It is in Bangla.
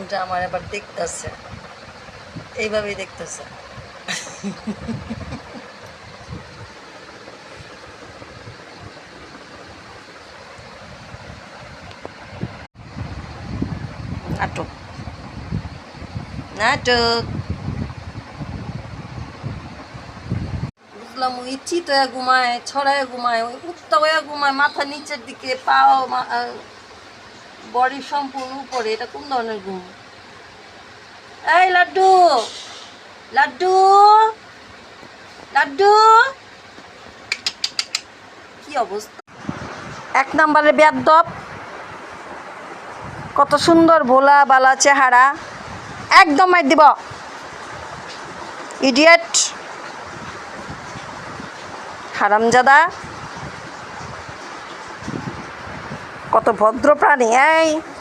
কিন্তু আমার আবার দেখতেছে, এইভাবেই দেখতেছে। নাটক নাটক বুঝলাম। ওই চিত হয়ে ঘুমায়, ছড়ায় ঘুমায়, ওই উত্তা হয়ে ঘুমায়, মাথা নিচের দিকে, পাও বডি সম্পূর্ণ উপরে। এটা কোন ধরনের ঘুম? এই লাড্ডু, লাড্ডু, লাড্ডু, কি অবস্থা! এক নম্বরে বেয়াদ্দপ, কত সুন্দর ভোলা বালা চেহারা, একদম মার দিব, ইডিয়েট, হারামজাদা। কত ভদ্র প্রাণী! এই